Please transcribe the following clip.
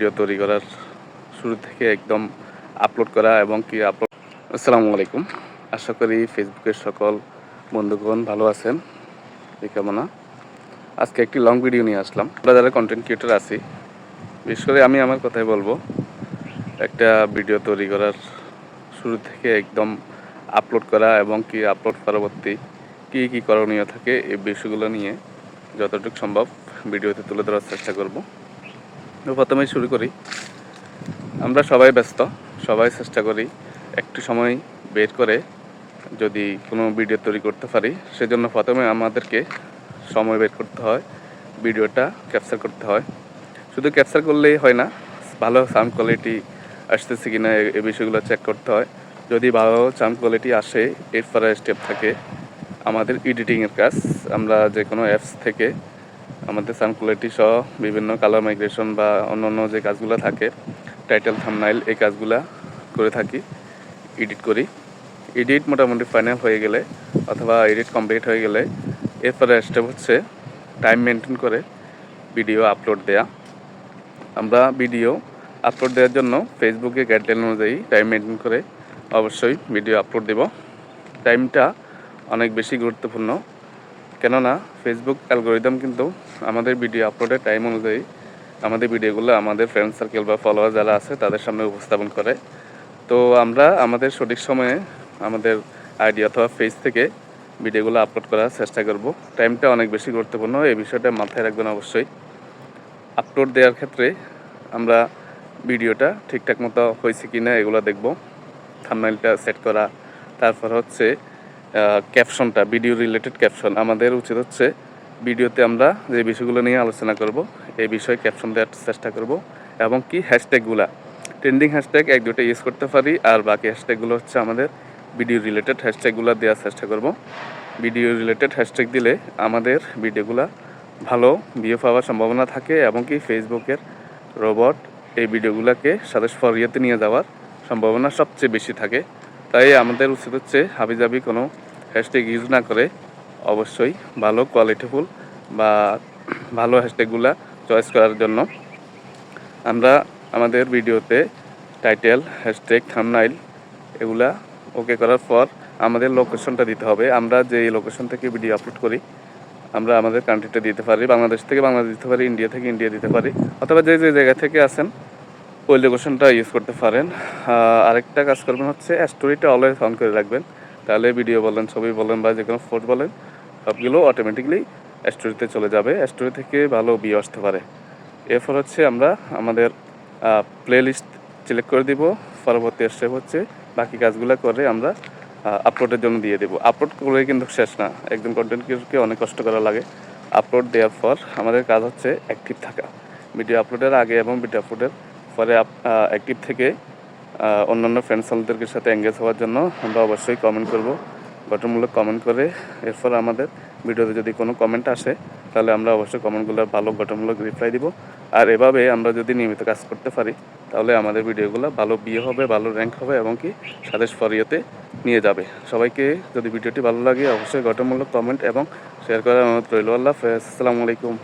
Video তৈরি করার শুরু থেকে একদম আপলোড করা এবং কি আপলোড। আসসালামু আলাইকুম, আশা করি ফেসবুকের সকল বন্ধুগণ ভালো আছেন। এই কামনা আজকে একটি লং ভিডিও নিয়ে আসলাম। আমরা যারা কন্টেন্ট ক্রিয়েটর আছি, বিশেষ করে আমি আমার কথাই বলবো, একটা ভিডিও তৈরি করার শুরু থেকে একদম আপলোড করা এবং কি আপলোড পরবর্তী কী করণীয় থাকে এই বিষয়গুলো নিয়ে যতটুকু সম্ভব ভিডিওতে তুলে ধরার চেষ্টা করব। তো প্রথমেই শুরু করি। আমরা সবাই ব্যস্ত, সবাই চেষ্টা করি একটু সময় বের করে যদি কোনো ভিডিও তৈরি করতে পারি, সেজন্য প্রথমে আমাদেরকে সময় বের করতে হয়, ভিডিওটা ক্যাপচার করতে হয়। শুধু ক্যাপচার করলেই হয় না, ভালো সাউন্ড কোয়ালিটি আসতেছে কি না এই বিষয়গুলো চেক করতে হয়। যদি ভালো সাউন্ড কোয়ালিটি আসে, এরপরে স্টেপ থাকে আমাদের এডিটিংয়ের কাজ। আমরা যে কোনো অ্যাপস থেকে আমাদের সাউন্ড কোয়ালিটি সহ বিভিন্ন কালার মাইগ্রেশন বা অন্যান্য যে কাজগুলো থাকে, টাইটেল থাম্বনেইল, এই কাজগুলো করে থাকি, এডিট করি। এডিট মোটামুটি ফাইনাল হয়ে গেলে অথবা এডিট কমপ্লিট হয়ে গেলে এরপরে স্টেপ হচ্ছে টাইম মেনটেন করে ভিডিও আপলোড দেয়া। আমরা ভিডিও আপলোড দেওয়ার জন্য ফেসবুকে গাইডলাইন অনুযায়ী টাইম মেনটেন করে অবশ্যই ভিডিও আপলোড দেব। টাইমটা অনেক বেশি গুরুত্বপূর্ণ, কেননা ফেসবুক অ্যালগোরিদম কিন্তু আমাদের ভিডিও আপলোডের টাইম অনুযায়ী আমাদের ভিডিওগুলো আমাদের ফ্রেন্ড সার্কেল বা ফলোয়ার যারা আছে তাদের সামনে উপস্থাপন করে। তো আমরা আমাদের সঠিক সময়ে আমাদের আইডি অথবা পেজ থেকে ভিডিওগুলো আপলোড করার চেষ্টা করব। টাইমটা অনেক বেশি গুরুত্বপূর্ণ, এই বিষয়টা মাথায় রাখবেন অবশ্যই। আপলোড দেওয়ার ক্ষেত্রে আমরা ভিডিওটা ঠিকঠাক মতো হয়েছে কি না এগুলো দেখব, থাম্বনেইলটা সেট করা, তারপর হচ্ছে ক্যাপশনটা, ভিডিও রিলেটেড ক্যাপশন। আমাদের উচিত হচ্ছে ভিডিওতে আমরা যে বিষয়গুলো নিয়ে আলোচনা করব এই বিষয়ে ক্যাপশন দেওয়ার চেষ্টা করব, এবং কি হ্যাশট্যাগুলা, ট্রেন্ডিং হ্যাশট্যাগ এক দুটো ইউজ করতে পারি, আর বাকি হ্যাশট্যাগুলো হচ্ছে আমাদের ভিডিও রিলেটেড হ্যাশট্যাগুলো দেওয়ার চেষ্টা করব। ভিডিও রিলেটেড হ্যাশট্যাগ দিলে আমাদের ভিডিওগুলো ভালো ভিউ পাওয়ার সম্ভাবনা থাকে, এবং কি ফেসবুকের রোবট এই ভিডিওগুলোকে সাজেস্ট ফর ইয়েতে নিয়ে যাওয়ার সম্ভাবনা সবচেয়ে বেশি থাকে। তাই আমাদের উচিত হচ্ছে হাবিজাবি কোনো হ্যাশট্যাগ ইউজ না করে অবশ্যই ভালো কোয়ালিটিফুল বা ভালো হ্যাশট্যাগুলা চয়েস করার জন্য আমরা আমাদের ভিডিওতে টাইটেল, হ্যাশট্যাগ, থাম্বনেইল এগুলা ওকে করার পর আমাদের লোকেশনটা দিতে হবে। আমরা যে লোকেশন থেকে ভিডিও আপলোড করি, আমরা আমাদের কান্ট্রিটা দিতে পারি, বাংলাদেশ থেকে বাংলাদেশ দিতে পারি, ইন্ডিয়া থেকে ইন্ডিয়া দিতে পারি, অথবা যে যে জায়গা থেকে আসেন ওই লোকেশনটা ইউজ করতে পারেন। আরেকটা কাজ করবেন হচ্ছে স্টোরিটা অলওয়েজ অন করে রাখবেন, তাহলে ভিডিও বলেন, ছবি বলেন বা যে কোনো ফটো বলেন, সবগুলো অটোমেটিকলি স্টোরিতে চলে যাবে, স্টোরি থেকে ভালো ভিউ আসতে পারে। এরপর হচ্ছে আমরা আমাদের প্লে লিস্ট সিলেক্ট করে দিব। পরবর্তী স্টেপ হচ্ছে বাকি কাজগুলো করে আমরা আপলোডের জন্য দিয়ে দেবো। আপলোড করে কিন্তু শেষ না, একজন কন্টেন্ট ক্রিয়েটরকে অনেক কষ্ট করা লাগে। আপলোড দেওয়ার পর আমাদের কাজ হচ্ছে অ্যাক্টিভ থাকা, ভিডিও আপলোডের আগে এবং ভিডিও আপলোডের পরে অ্যাক্টিভ থেকে অন্যান্য ফ্রেন্ড সার্কেলদের সাথে এঙ্গেজ হওয়ার জন্য আমরা অবশ্যই কমেন্ট করব, গঠনমূলক কমেন্ট করে। এরপর আমাদের ভিডিওতে যদি কোনো কমেন্ট আসে তাহলে আমরা অবশ্যই কমেন্টগুলোর ভালো গঠনমূলক রিপ্লাই দিব। আর এভাবে আমরা যদি নিয়মিত কাজ করতে পারি তাহলে আমাদের ভিডিওগুলো ভালো ভিউ হবে, ভালো র্যাঙ্ক হবে, এবং কি সাজেস্ট ফর ইয়েতে নিয়ে যাবে। সবাইকে যদি ভিডিওটি ভালো লাগে অবশ্যই গঠনমূলক কমেন্ট এবং শেয়ার করার অনুরোধ রইল। আল্লাহ হাফেজ, আসসালামু আলাইকুম।